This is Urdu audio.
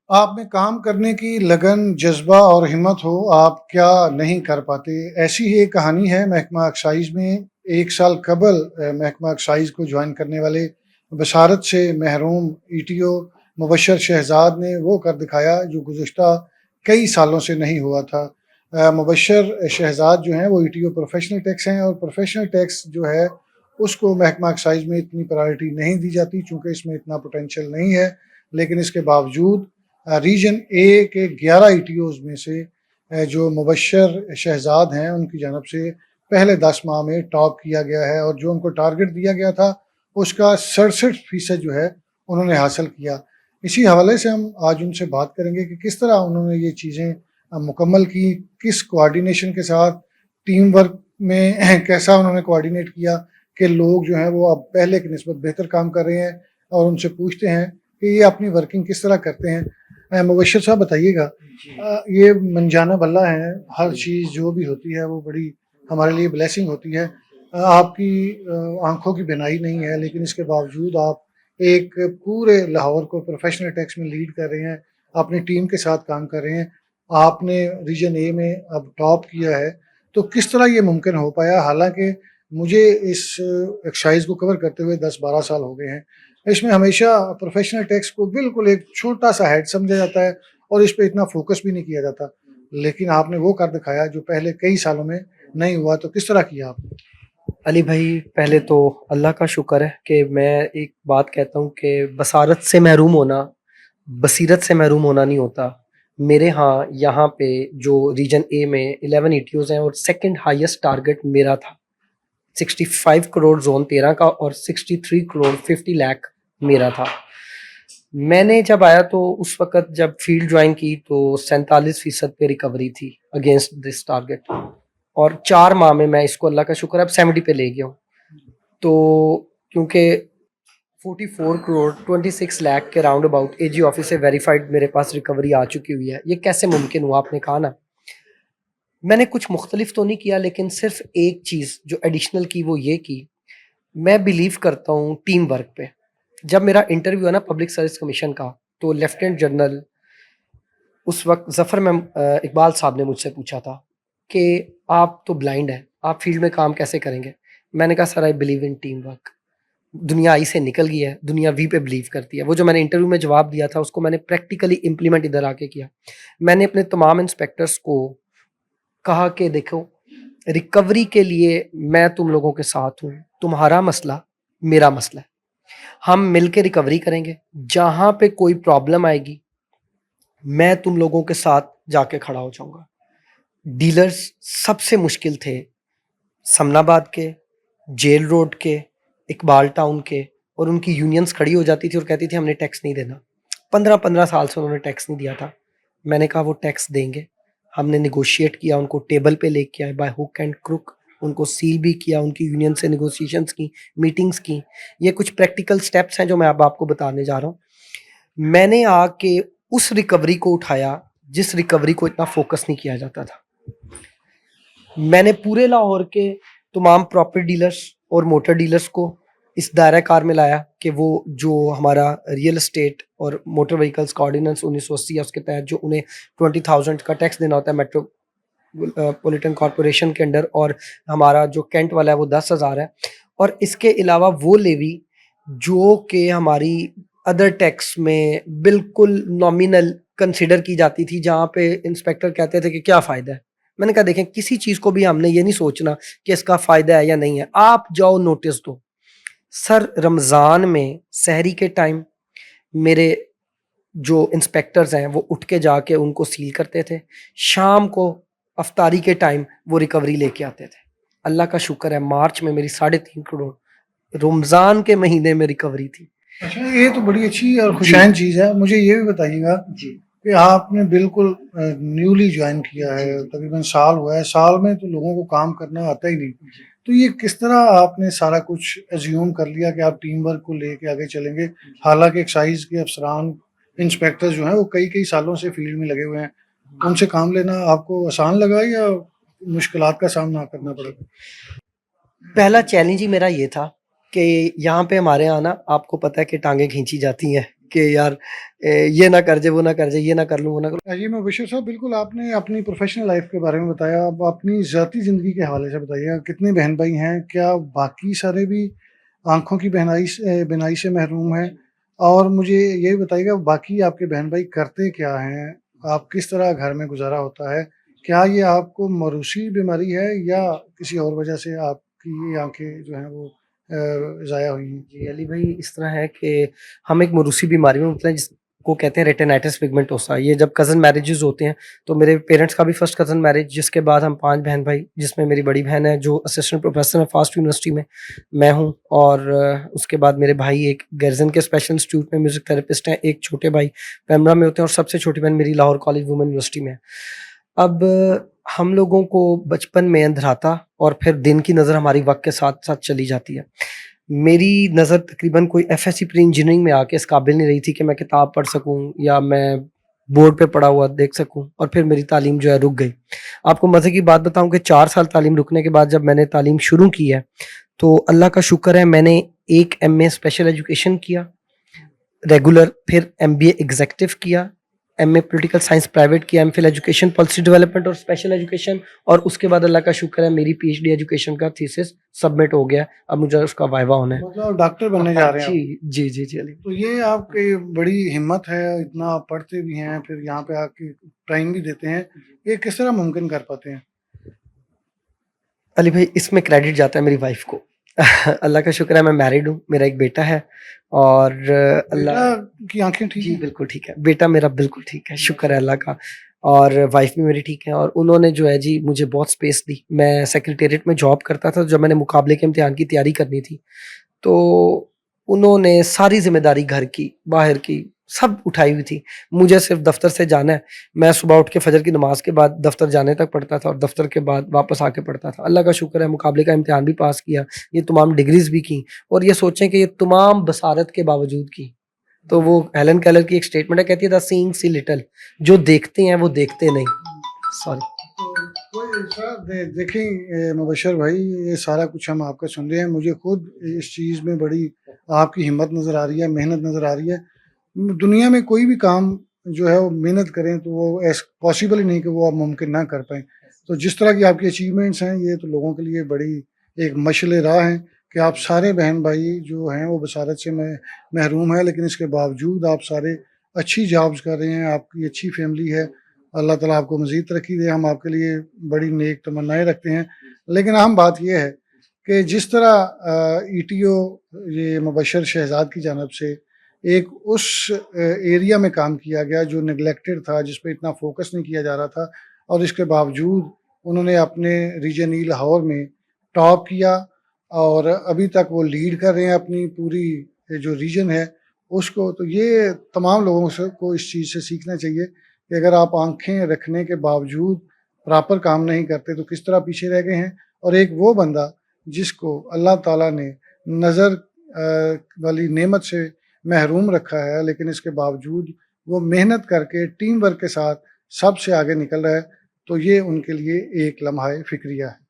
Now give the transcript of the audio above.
آپ میں کام کرنے کی لگن، جذبہ اور ہمت ہو، آپ کیا نہیں کر پاتے؟ ایسی ہی ایک کہانی ہے محکمہ ایکسائز میں۔ ایک سال قبل محکمہ ایکسائز کو جوائن کرنے والے بشارت سے محروم ای ٹی او مبشر شہزاد نے وہ کر دکھایا جو گزشتہ کئی سالوں سے نہیں ہوا تھا۔ مبشر شہزاد جو ہیں وہ E T O professional tax ہیں، اور پروفیشنل ٹیکس جو ہے اس کو محکمہ ایکسائز میں اتنی پرائرٹی نہیں دی جاتی چونکہ اس میں اتنا پوٹینشیل نہیں ہے، لیکن اس کے باوجود ریجن اے کے 11 ای ٹی اوز میں سے جو مبشر شہزاد ہیں ان کی جانب سے پہلے 10 ماہ میں ٹاپ کیا گیا ہے، اور جو ان کو ٹارگٹ دیا گیا تھا اس کا 67% جو ہے انہوں نے حاصل کیا۔ اسی حوالے سے ہم آج ان سے بات کریں گے کہ کس طرح انہوں نے یہ چیزیں مکمل کی، کس کوآرڈینیشن کے ساتھ، ٹیم ورک میں کیسا انہوں نے کوآرڈینیٹ کیا کہ لوگ جو ہیں وہ اب پہلے کی نسبت بہتر کام کر رہے ہیں، اور ان سے پوچھتے ہیں کہ یہ اپنی ورکنگ کس طرح کرتے ہیں۔ مبشر صاحب بتائیے گا، یہ منجانہ بلہ ہے، ہر چیز جو بھی ہوتی ہے وہ بڑی ہمارے لیے بلیسنگ ہوتی ہے۔ آپ کی آنکھوں کی بینائی نہیں ہے، لیکن اس کے باوجود آپ ایک پورے لاہور کو پروفیشنل ٹیکس میں لیڈ کر رہے ہیں، اپنی ٹیم کے ساتھ کام کر رہے ہیں، آپ نے ریجن اے میں اب ٹاپ کیا ہے، تو کس طرح یہ ممکن ہو پایا؟ حالانکہ مجھے اس ایکسائز کو کور کرتے ہوئے 10-12 سال ہو گئے ہیں، اس میں ہمیشہ پروفیشنل ٹیکس کو بالکل ایک چھوٹا سا ہیڈ سمجھا جاتا ہے اور اس پہ اتنا فوکس بھی نہیں کیا جاتا، لیکن آپ نے وہ کر دکھایا جو پہلے کئی سالوں میں نہیں ہوا۔ تو کس طرح کیا آپ نے؟ علی بھائی، پہلے تو اللہ کا شکر ہے کہ میں ایک بات کہتا ہوں کہ بصارت سے محروم ہونا بصیرت سے محروم ہونا نہیں ہوتا۔ میرے ہاں یہاں پہ جو ریجن اے میں 11 ای ٹی اوز ہیں، اور سیکنڈ ہائیسٹ ٹارگٹ میرا تھا 65 کروڑ زون 13 کا، اور 63 کروڑ 50 لاکھ میرا تھا۔ میں نے جب آیا تو اس وقت جب فیلڈ جوائن کی تو 47% پہ ریکوری تھی اگینسٹ دس ٹارگٹ، اور 4 ماہ میں میں اس کو اللہ کا شکر اب 70 پہ لے گیا ہوں۔ تو کیونکہ 44 کروڑ 26 لاکھ کے round about A G office سے ویریفائڈ میرے پاس ریکوری آ چکی ہوئی ہے، یہ کیسے ممکن ہوا؟ آپ نے کہا نا، میں نے کچھ مختلف تو نہیں کیا، لیکن صرف ایک چیز جو ایڈیشنل کی وہ یہ کی، میں بلیو کرتا ہوں ٹیم ورک پہ۔ جب میرا انٹرویو ہے نا پبلک سروس کمیشن کا، تو لیفٹیننٹ جنرل اس وقت ظفر میں اقبال صاحب نے مجھ سے پوچھا تھا کہ آپ تو بلائنڈ ہیں، آپ فیلڈ میں کام کیسے کریں گے؟ میں نے کہا sir, I believe in team work. دنیا آئی سے نکل گئی ہے، دنیا وی پہ بلیو کرتی ہے۔ وہ جو میں نے انٹرویو میں جواب دیا تھا اس کو میں نے پریکٹیکلی امپلیمنٹ ادھر آ کے کیا۔ میں نے اپنے تمام انسپیکٹرز کو کہا کہ دیکھو، ریکوری کے لیے میں تم لوگوں کے ساتھ ہوں، تمہارا مسئلہ میرا مسئلہ ہے، ہم مل کے ریکوری کریں گے۔ جہاں پہ کوئی پرابلم آئے گی میں تم لوگوں کے ساتھ جا کے کھڑا ہو جاؤں گا۔ ڈیلرز سب سے مشکل تھے، سمن آباد کے، جیل روڈ کے، اقبال ٹاؤن کے، اور ان کی یونینز کھڑی ہو جاتی تھی اور کہتی تھی ہم نے ٹیکس نہیں دینا۔ 15 سال سے انہوں نے ٹیکس نہیں دیا تھا۔ میں نے کہا وہ ٹیکس دیں گے۔ ہم نے نیگوشیٹ کیا، ان کو ٹیبل پہ لے کے آئے بائی ہک اینڈ کروک، ان کو سیل بھی کیا، ان کی یونین سے نیگوسیشنز کی، میٹنگز کی۔ یہ کچھ پریکٹیکل سٹیپس ہیں جو میں اب آپ کو بتانے جا رہا ہوں۔ میں نے آ کے اس ریکوری کو اٹھایا جس ریکوری کو اتنا فوکس نہیں کیا جاتا تھا۔ میں نے پورے لاہور کے تمام پراپرٹی ڈیلرز اور موٹر ڈیلرز کو اس دائرہ کار میں لایا کہ وہ جو ہمارا ریئل اسٹیٹ اور موٹر وہیکلس کا آرڈیننس 1980 ہے، اس کے تحت جو انہیں 20,000 کا ٹیکس دینا ہوتا ہے میٹرو پولیٹن کارپوریشن کے انڈر، اور ہمارا جو کینٹ والا ہے وہ 10,000 ہے، اور اس کے علاوہ وہ لیوی جو کہ ہماری ادر ٹیکس میں بالکل نامینل کنسیڈر کی جاتی تھی، جہاں پہ انسپیکٹر کہتے تھے کہ کیا فائدہ ہے۔ میں نے کہا دیکھیں، کسی چیز کو بھی ہم نے یہ نہیں سوچنا کہ اس کا فائدہ ہے یا نہیں ہے، آپ جاؤ نوٹس دو۔ سر، رمضان میں سحری کے ٹائم میرے جو انسپیکٹرز ہیں وہ اٹھ کے جا کے ان کو سیل کرتے تھے، شام کو افطاری کے ٹائم وہ ریکوری لے کے آتے تھے۔ اللہ کا شکر ہے مارچ میں میری 3.5 کروڑ رمضان کے مہینے میں ریکوری تھی۔ اچھا، یہ تو بڑی اچھی اور خوشائن چیز ہے۔ مجھے یہ بھی بتائیے گا کہ آپ نے بالکل نیولی جوائن کیا ہے، تقریباً سال ہوا ہے، سال میں تو لوگوں کو کام کرنا آتا ہی نہیں، تو یہ کس طرح آپ نے سارا کچھ ایزیوم کر لیا کہ آپ ٹیم ورک کو لے کے آگے چلیں گے؟ حالانکہ ایکسائز کے افسران، انسپیکٹر جو ہیں وہ کئی سالوں سے فیلڈ میں لگے ہوئے ہیں، ان سے کام لینا آپ کو آسان لگا یا مشکلات کا سامنا کرنا پڑا؟ پہلا چیلنج ہی میرا یہ تھا کہ یہاں پہ ہمارے یہاں نا، آپ کو پتہ ہے کہ ٹانگیں کھینچی جاتی ہیں، کہ یار یہ نہ کر جائے وہ نہ کر جائے، یہ نہ کر لوں وہ نہ کر جی مبشر صاحب، بالکل آپ نے اپنی پروفیشنل لائف کے بارے میں بتایا، اب اپنی ذاتی زندگی کے حوالے سے بتائیے، کتنے بہن بھائی ہیں؟ کیا باقی سارے بھی آنکھوں کی بینائی سے محروم ہیں؟ اور مجھے یہ بھی بتائیے گا باقی آپ کے بہن بھائی کرتے کیا ہیں؟ آپ کس طرح گھر میں گزارا ہوتا ہے؟ کیا یہ آپ کو موروثی بیماری ہے یا کسی اور وجہ سے آپ کی یہ آنکھیں جو ہیں وہ ضائع ہوئی ہیں؟ جی علی بھائی، اس طرح ہے کہ ہم ایک موروثی بیماری میں مبتلا ہیں جس کو کہتے ہیں ریٹینائٹس پگمنٹوسا. یہ جب کزن میرجز ہوتے ہیں تو میرے پیرنٹس کا بھی فرسٹ کزن میرج، جس کے بعد ہم 5 بہن بھائی، جس میں میری بڑی بہن ہے جو اسسٹنٹ پروفیسر ہے فاسٹ یونیورسٹی میں ہوں، اور اس کے بعد میرے بھائی ایک گرزن کے اسپیشل انسٹیٹیوٹ میں میوزک تھراپسٹ ہیں، ایک چھوٹے بھائی پیمرا میں ہوتے ہیں، اور سب سے چھوٹی بہن میری لاہور کالج وومن یونیورسٹی میں ہے. اب ہم لوگوں کو بچپن میں اندھراتا اور پھر دن کی نظر ہماری وقت کے ساتھ ساتھ چلی جاتی ہے. میری نظر تقریباً کوئی F S C pre engineering میں آ کے اس قابل نہیں رہی تھی کہ میں کتاب پڑھ سکوں یا میں بورڈ پہ پڑھا ہوا دیکھ سکوں، اور پھر میری تعلیم جو ہے رک گئی. آپ کو مزے کی بات بتاؤں کہ 4 سال تعلیم رکنے کے بعد جب میں نے تعلیم شروع کی ہے تو اللہ کا شکر ہے میں نے ایک ایم اے اسپیشل ایجوکیشن کیا ریگولر، پھر ایم بی اے ایگزیکٹو کیا، M A political science private کیا، M Phil education policy development اور اسپیشل ایجوکیشن، اور اس کے بعد اللہ کا شکر ہے میری پی ایچ ڈی ایجوکیشن کا تھیسس سبمٹ ہو گیا. اب مجھے اس کا وائوا ہونا ہے. مطلب ڈاکٹر بننے جا رہے ہیں جی آپ؟ جی جی جی علی. تو یہ آپ کی بڑی ہمت ہے، اتنا آپ پڑھتے بھی ہیں پھر یہاں پہ آ کے ٹائم بھی دیتے ہیں، یہ کس طرح ممکن کر پاتے ہیں؟ علی بھائی، اس میں کریڈٹ جاتا ہے میری وائف کو. اللہ کا شکر ہے میں میرڈ ہوں، میرا ایک بیٹا ہے، اور اللہ بیٹا کی آنکھیں ٹھیک جی ہیں؟ بالکل ٹھیک ہے، بیٹا میرا بالکل ٹھیک ہے، شکر ہے اللہ کا. اور وائف بھی میری ٹھیک ہے، اور انہوں نے جو ہے جی مجھے بہت سپیس دی. میں سیکریٹریٹ میں جاب کرتا تھا، جب میں نے مقابلے کے امتحان کی تیاری کرنی تھی تو انہوں نے ساری ذمہ داری گھر کی باہر کی سب اٹھائی ہوئی تھی. مجھے صرف دفتر سے جانا ہے، میں صبح اٹھ کے فجر کی نماز کے بعد دفتر جانے تک پڑھتا تھا اور دفتر کے بعد واپس آ کے پڑھتا تھا. اللہ کا شکر ہے مقابلے کا امتحان بھی پاس کیا، یہ تمام ڈگریز بھی کی، اور یہ سوچیں کہ یہ تمام بصارت کے باوجود کی. تو وہ ہیلن کیلر کی ایک سٹیٹمنٹ ہے، کہتی ہے دا سینگ سی لٹل، جو دیکھتے ہیں وہ دیکھتے نہیں. سوری. دیکھیں مبشر بھائی، یہ سارا کچھ ہم آپ کا سن رہے ہیں، مجھے خود اس چیز میں بڑی آپ کی ہمت نظر آ رہی ہے، محنت نظر آ رہی ہے. دنیا میں کوئی بھی کام جو ہے وہ محنت کریں تو وہ پاسبل ہی نہیں کہ وہ آپ ممکن نہ کر پائیں. تو جس طرح کی آپ کی اچیومنٹس ہیں یہ تو لوگوں کے لیے بڑی ایک مشعل راہ ہیں کہ آپ سارے بہن بھائی جو ہیں وہ بصارت سے محروم ہیں، لیکن اس کے باوجود آپ سارے اچھی جابز کر رہے ہیں، آپ کی اچھی فیملی ہے. اللہ تعالیٰ آپ کو مزید ترقی دے، ہم آپ کے لیے بڑی نیک تمنائیں رکھتے ہیں. لیکن اہم بات یہ ہے کہ جس طرح ای ٹی او یہ مبشر شہزاد کی جانب سے ایک اس ایریا میں کام کیا گیا جو نگلیکٹڈ تھا، جس پہ اتنا فوکس نہیں کیا جا رہا تھا، اور اس کے باوجود انہوں نے اپنے ریجن ای لاہور میں ٹاپ کیا، اور ابھی تک وہ لیڈ کر رہے ہیں اپنی پوری جو ریجن ہے اس کو. تو یہ تمام لوگوں کو اس چیز سے سیکھنا چاہیے کہ اگر آپ آنکھیں رکھنے کے باوجود پراپر کام نہیں کرتے تو کس طرح پیچھے رہ گئے ہیں. اور ایک وہ بندہ جس کو اللہ تعالیٰ نے نظر والی نعمت سے محروم رکھا ہے، لیکن اس کے باوجود وہ محنت کر کے ٹیم ورک کے ساتھ سب سے آگے نکل رہا ہے، تو یہ ان کے لیے ایک لمحہ فکریہ ہے.